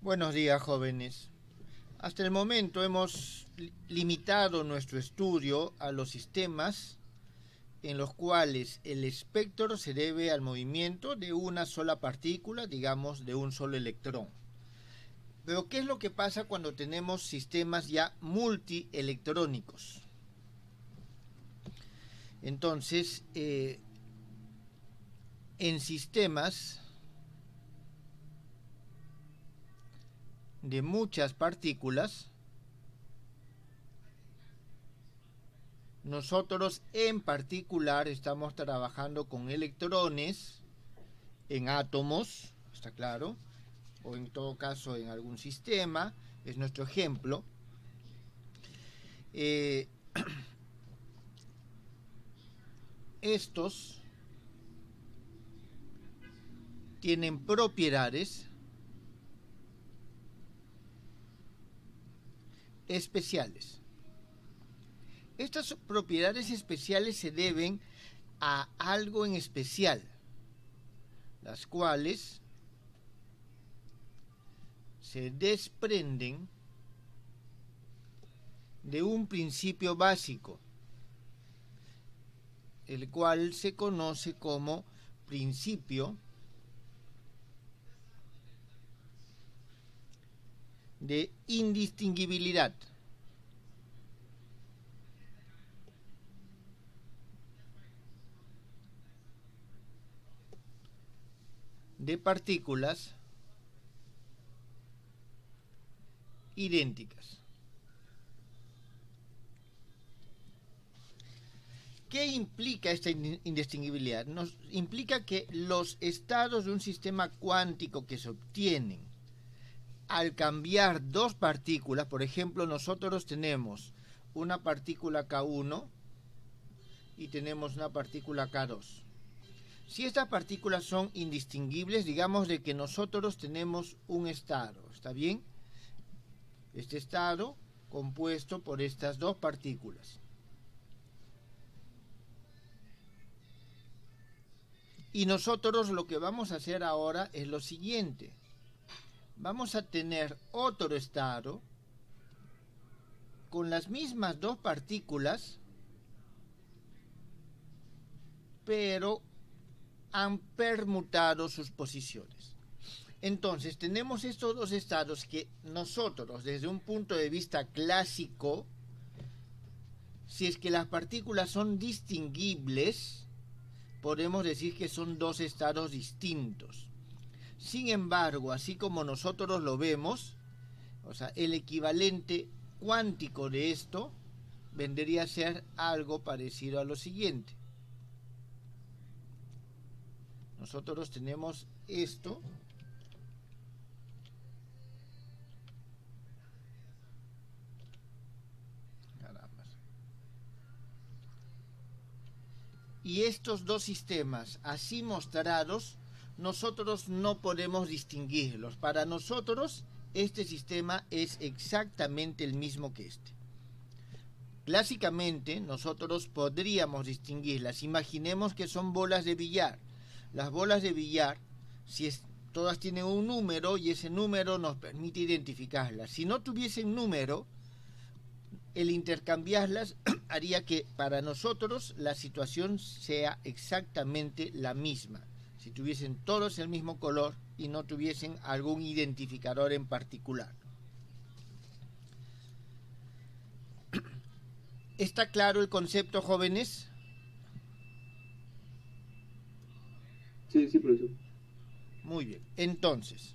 Buenos días, jóvenes. Hasta el momento hemos limitado nuestro estudio a los sistemas en los cuales el espectro se debe al movimiento de una sola partícula, digamos, de un solo electrón. Pero, ¿qué es lo que pasa cuando tenemos sistemas ya multielectrónicos? Entonces, en sistemas de muchas partículas, nosotros en particular estamos trabajando con electrones en átomos, está claro, o en todo caso en algún sistema, es nuestro ejemplo. Estos tienen propiedades especiales. Estas propiedades especiales se deben a algo en especial, las cuales se desprenden de un principio básico, el cual se conoce como principio de indistinguibilidad. De partículas idénticas. ¿Qué implica esta indistinguibilidad? Nos implica que los estados de un sistema cuántico que se obtienen al cambiar dos partículas, por ejemplo, nosotros tenemos una partícula K1 y tenemos una partícula K2. Si estas partículas son indistinguibles, digamos de que nosotros tenemos un estado, ¿está bien? Este estado compuesto por estas dos partículas. Y nosotros lo que vamos a hacer ahora es lo siguiente. Vamos a tener otro estado con las mismas dos partículas, pero han permutado sus posiciones. Entonces tenemos estos dos estados que nosotros, desde un punto de vista clásico, si es que las partículas son distinguibles, podemos decir que son dos estados distintos. Sin embargo, así como nosotros lo vemos, o sea, el equivalente cuántico de esto vendría a ser algo parecido a lo siguiente. Nosotros tenemos esto, y estos dos sistemas así mostrados, nosotros no podemos distinguirlos. Para nosotros, este sistema es exactamente el mismo que este. Clásicamente, nosotros podríamos distinguirlas. Imaginemos que son bolas de billar. Las bolas de billar, todas tienen un número y ese número nos permite identificarlas. Si no tuviesen número, el intercambiarlas haría que para nosotros la situación sea exactamente la misma. Si tuviesen todos el mismo color y no tuviesen algún identificador en particular. ¿Está claro el concepto, jóvenes? Sí, profesor. Muy bien. Entonces,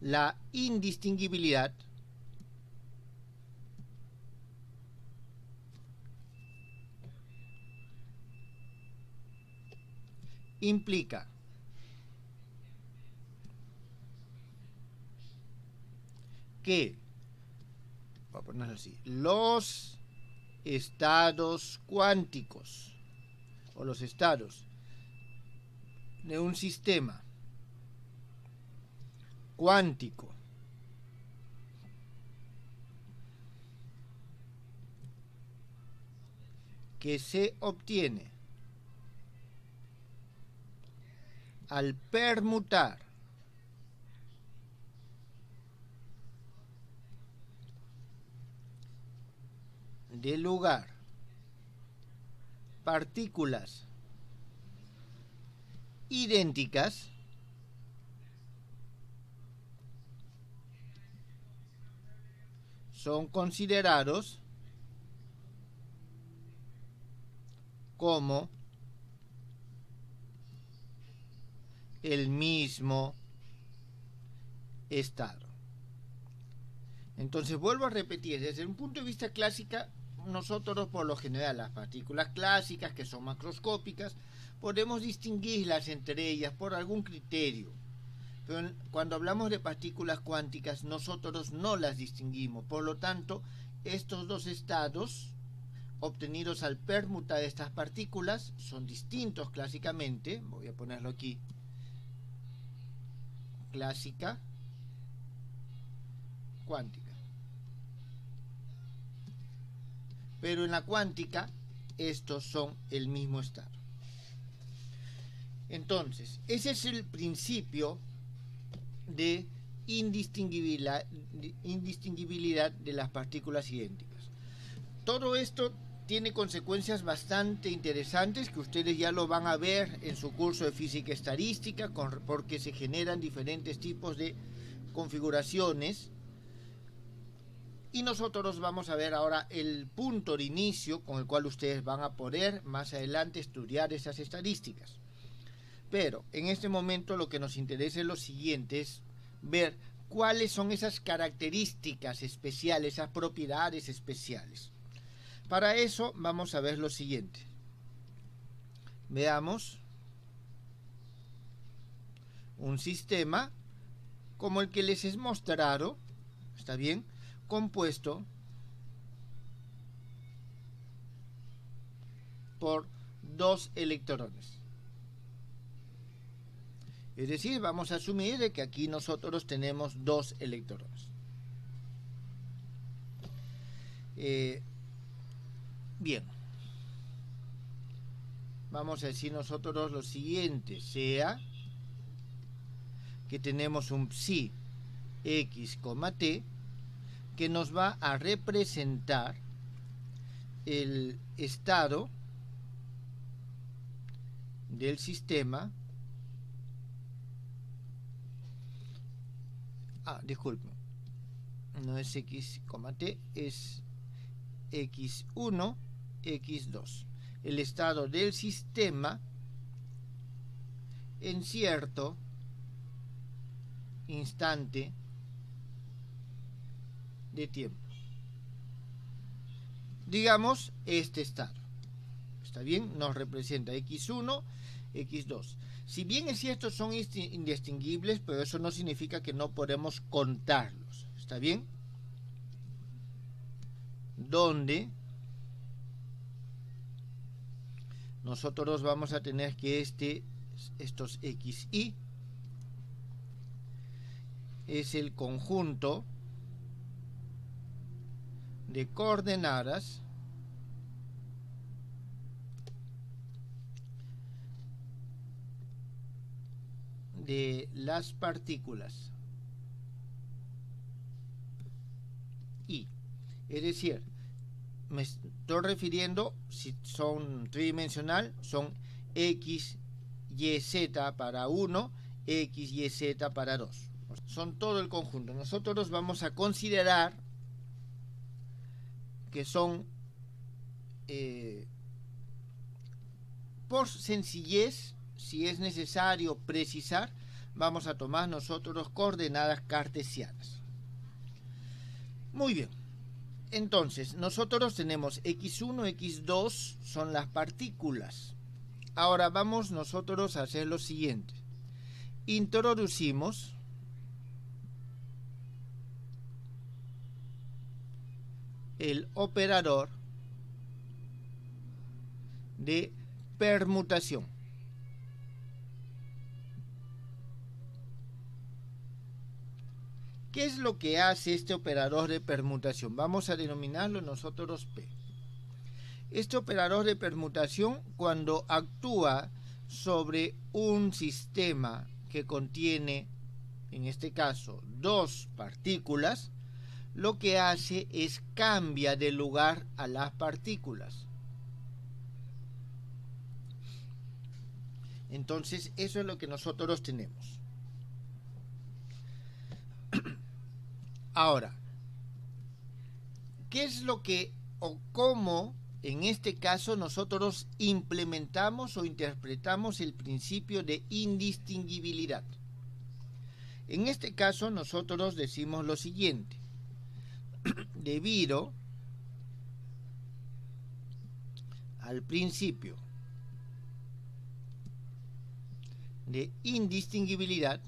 la indistinguibilidad implica que, voy a ponerlo así, los estados cuánticos o los estados de un sistema cuántico que se obtiene al permutar de lugar partículas idénticas, son considerados como el mismo estado. Entonces vuelvo a repetir, desde un punto de vista clásico, nosotros por lo general las partículas clásicas, que son macroscópicas, podemos distinguirlas entre ellas por algún criterio. Pero cuando hablamos de partículas cuánticas, nosotros no las distinguimos. Por lo tanto, estos dos estados obtenidos al permutar estas partículas son distintos clásicamente. Voy a ponerlo aquí. Clásica, cuántica. Pero en la cuántica, estos son el mismo estado. Entonces, ese es el principio de indistinguibilidad de las partículas idénticas. Todo esto tiene consecuencias bastante interesantes que ustedes ya lo van a ver en su curso de física estadística, porque se generan diferentes tipos de configuraciones. Y nosotros vamos a ver ahora el punto de inicio con el cual ustedes van a poder más adelante estudiar esas estadísticas. Pero en este momento lo que nos interesa es lo siguiente, es ver cuáles son esas características especiales, esas propiedades especiales. Para eso vamos a ver lo siguiente. Veamos un sistema como el que les he mostrado, ¿está bien?, compuesto por dos electrones. Es decir, vamos a asumir de que aquí nosotros tenemos dos electrones. Bien. Vamos a decir nosotros lo siguiente, sea que tenemos un psi x, t, que nos va a representar el estado del sistema. Disculpen, no es x, t, es x1, x2. El estado del sistema en cierto instante de tiempo. Digamos este estado. ¿Está bien? Nos representa x1, x2. Si bien es cierto, son indistinguibles, pero eso no significa que no podemos contarlos. ¿Está bien? Donde nosotros vamos a tener que estos xy es el conjunto de coordenadas de las partículas y, es decir, me estoy refiriendo, si son tridimensional, son x, y, z para 1, x, y, z para 2. Son todo el conjunto. Nosotros vamos a considerar que son, por sencillez, si es necesario precisar, vamos a tomar nosotros coordenadas cartesianas. Muy bien. Entonces, nosotros tenemos x1, x2, son las partículas. Ahora vamos nosotros a hacer lo siguiente. Introducimos el operador de permutación. ¿Qué es lo que hace este operador de permutación? Vamos a denominarlo nosotros P. Este operador de permutación, cuando actúa sobre un sistema que contiene, en este caso, dos partículas, lo que hace es cambia de lugar a las partículas. Entonces, eso es lo que nosotros tenemos. Ahora, ¿qué es lo que o cómo en este caso nosotros implementamos o interpretamos el principio de indistinguibilidad? En este caso nosotros decimos lo siguiente: debido al principio de indistinguibilidad,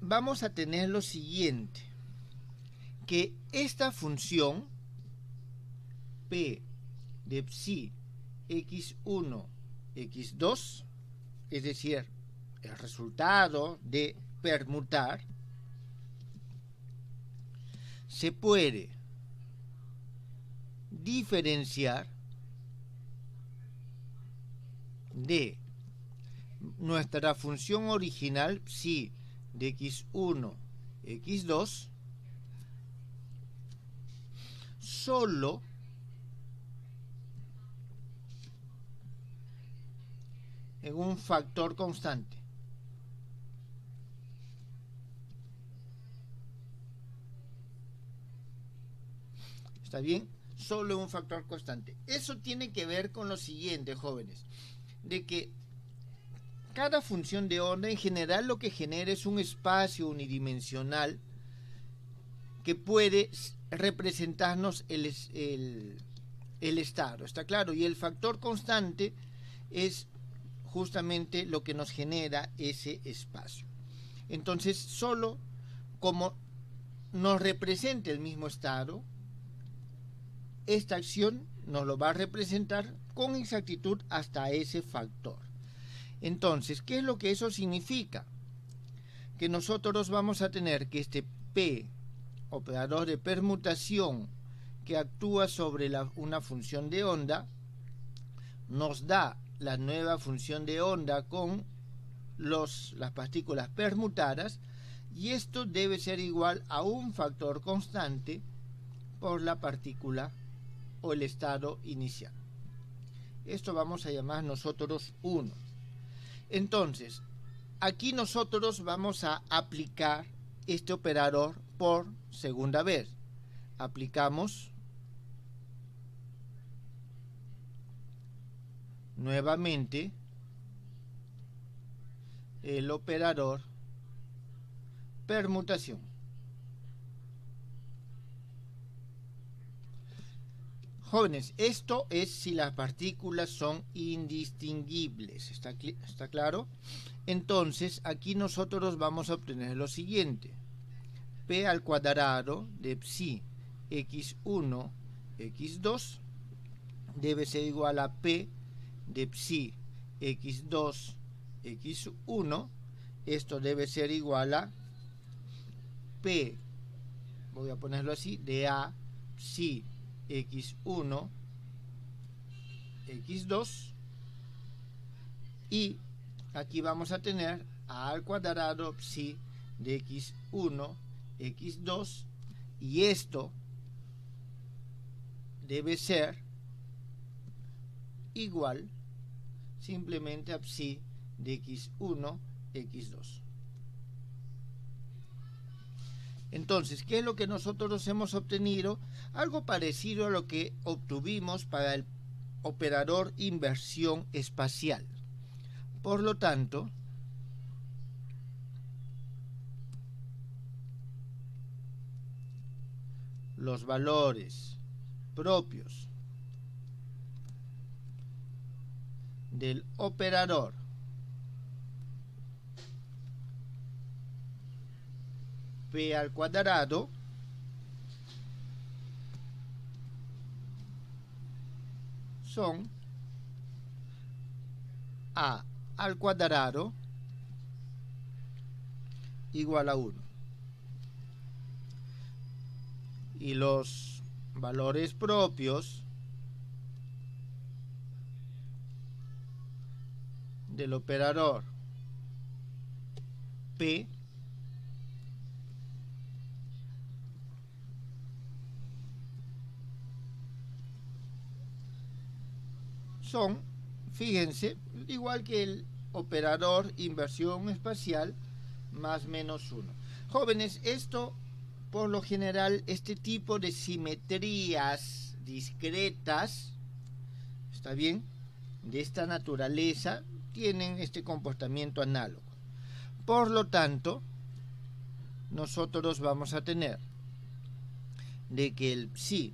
vamos a tener lo siguiente, que esta función P de psi x1, x2, es decir, el resultado de permutar, se puede diferenciar de nuestra función original psi de x1, x2 solo en un factor constante. ¿Está bien? Solo en un factor constante. Eso tiene que ver con lo siguiente, jóvenes, de que cada función de onda en general lo que genera es un espacio unidimensional que puede representarnos el estado, ¿está claro? Y el factor constante es justamente lo que nos genera ese espacio. Entonces, solo como nos representa el mismo estado, esta acción nos lo va a representar con exactitud hasta ese factor. Entonces, ¿qué es lo que eso significa? Que nosotros vamos a tener que este P, operador de permutación que actúa sobre una función de onda, nos da la nueva función de onda con las partículas permutadas, y esto debe ser igual a un factor constante por la partícula o el estado inicial. Esto vamos a llamar nosotros 1. Entonces, aquí nosotros vamos a aplicar este operador por segunda vez. Aplicamos nuevamente el operador permutación. Jóvenes, esto es si las partículas son indistinguibles. ¿Está claro? Entonces, aquí nosotros vamos a obtener lo siguiente. P al cuadrado de psi x1, x2 debe ser igual a P de psi x2, x1. Esto debe ser igual a P, voy a ponerlo así, de A psi x1, x2, y aquí vamos a tener a al cuadrado psi de x1, x2, y esto debe ser igual simplemente a psi de x1, x2. Entonces, ¿qué es lo que nosotros hemos obtenido? Algo parecido a lo que obtuvimos para el operador inversión espacial. Por lo tanto, los valores propios del operador P al cuadrado son A al cuadrado igual a 1. Y los valores propios del operador P son, fíjense, igual que el operador inversión espacial más menos 1. Jóvenes, esto por lo general, este tipo de simetrías discretas, ¿está bien?, de esta naturaleza, tienen este comportamiento análogo. Por lo tanto, nosotros vamos a tener de que el psi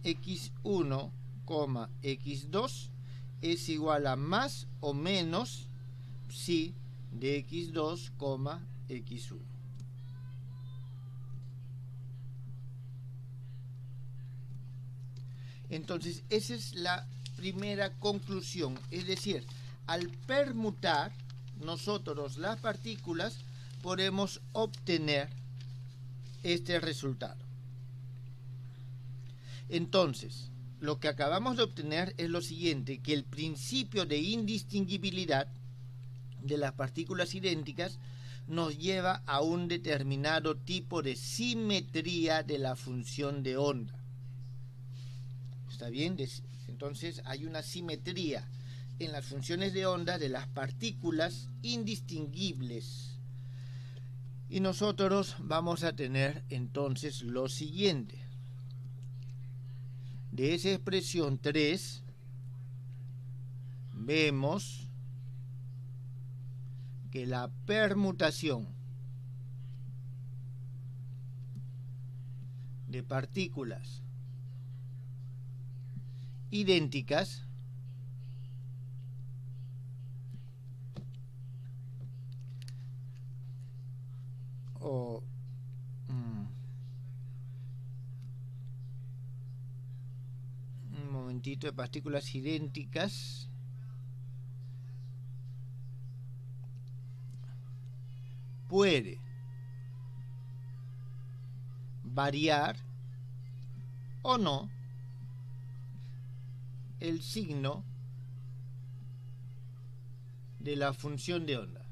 x1, x2 es igual a más o menos psi de x2, x1. Entonces, esa es la primera conclusión. Es decir, al permutar nosotros las partículas, podemos obtener este resultado. Entonces, lo que acabamos de obtener es lo siguiente, que el principio de indistinguibilidad de las partículas idénticas nos lleva a un determinado tipo de simetría de la función de onda. ¿Está bien? Entonces hay una simetría en las funciones de onda de las partículas indistinguibles. Y nosotros vamos a tener entonces lo siguiente. De esa expresión 3 vemos que la permutación de partículas idénticas un momentito, de partículas idénticas puede variar o no el signo de la función de onda.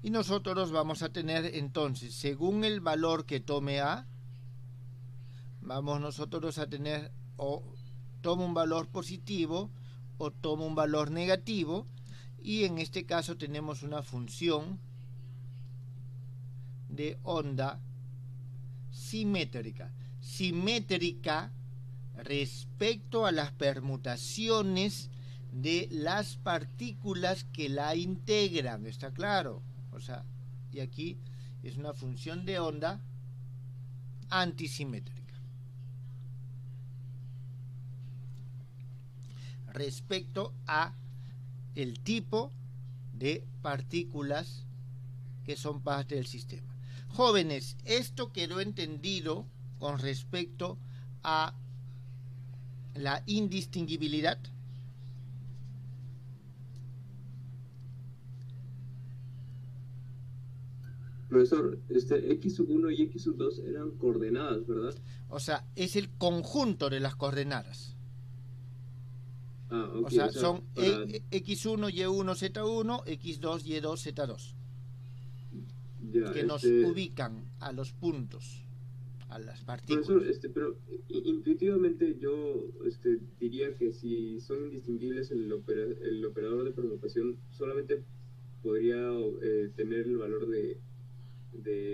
Y nosotros vamos a tener entonces, según el valor que tome A, vamos nosotros a tener o toma un valor positivo o toma un valor negativo, y en este caso tenemos una función de onda simétrica. Simétrica respecto a las permutaciones de las partículas que la integran, ¿está claro? O sea, y aquí es una función de onda antisimétrica respecto a el tipo de partículas que son parte del sistema. Jóvenes, esto quedó entendido con respecto a la indistinguibilidad. Profesor, x1 y x2 eran coordenadas, ¿verdad? O sea, es el conjunto de las coordenadas. Ah, okay, o sea, son para... x1, y1, z1, x2, y2, z2. Ya, Que nos ubican a los puntos, a las partículas. Profesor, pero intuitivamente yo diría que si son indistinguibles el operador de permutación solamente podría tener el valor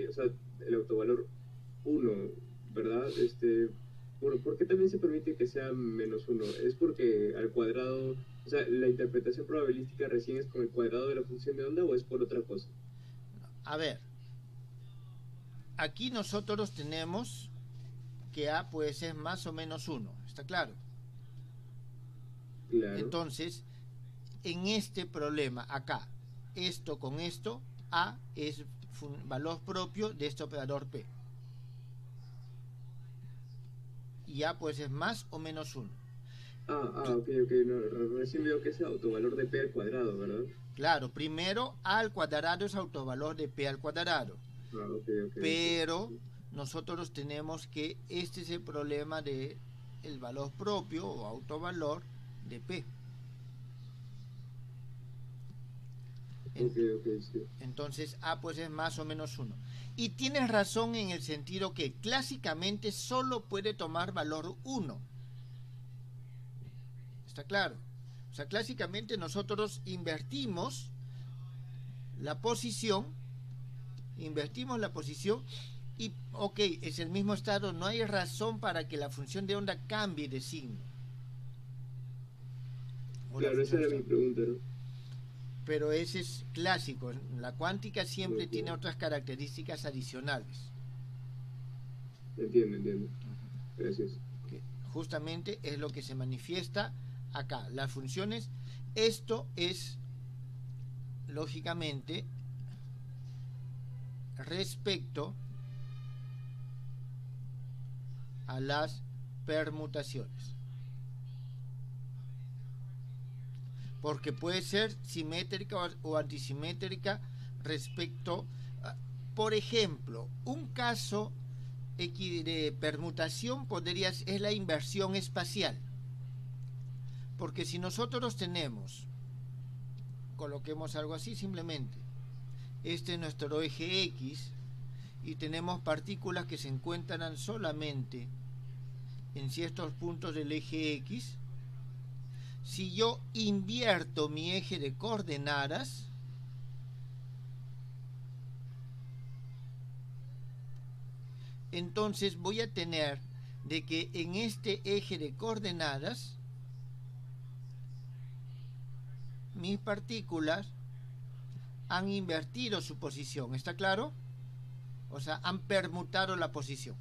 o sea, el autovalor 1, ¿verdad? ¿Por qué también se permite que sea menos 1? ¿Es porque al cuadrado, o sea, la interpretación probabilística recién es con el cuadrado de la función de onda, o es por otra cosa? A ver, aquí nosotros tenemos que A puede ser más o menos 1, ¿está claro? Claro. Entonces, en este problema, acá, esto con esto, A es valor propio de este operador P. Y A puede ser más o menos 1. Ok, no, recién veo que es autovalor de P al cuadrado, ¿verdad? Claro, primero A al cuadrado es autovalor de P al cuadrado. Okay. Pero nosotros tenemos que este es el problema de el valor propio o autovalor de P. Sí. Entonces A pues es más o menos 1. Y tienes razón en el sentido que clásicamente solo puede tomar valor 1. ¿Está claro? O sea, clásicamente nosotros invertimos la posición y, ok, es el mismo estado, no hay razón para que la función de onda cambie de signo. Claro, esa era mi pregunta, ¿no? Pero ese es clásico. La cuántica siempre tiene otras características adicionales. Entiendo. Gracias. Que justamente es lo que se manifiesta acá. Las funciones, esto es lógicamente respecto a las permutaciones. Porque puede ser simétrica o antisimétrica respecto a, por ejemplo, un caso de permutación es la inversión espacial. Porque si nosotros tenemos, coloquemos algo así simplemente, este es nuestro eje X y tenemos partículas que se encuentran solamente en ciertos puntos del eje X. Si yo invierto mi eje de coordenadas, entonces voy a tener de que en este eje de coordenadas mis partículas han invertido su posición. ¿Está claro? O sea, han permutado la posición.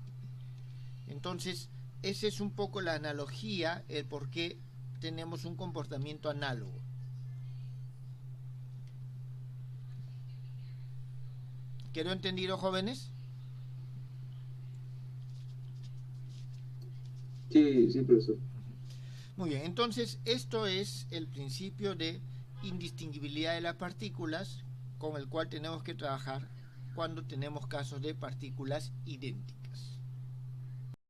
Entonces, esa es un poco la analogía, el por qué tenemos un comportamiento análogo. ¿Quedó entendido, jóvenes? Sí, profesor. Muy bien, entonces esto es el principio de indistinguibilidad de las partículas con el cual tenemos que trabajar cuando tenemos casos de partículas idénticas.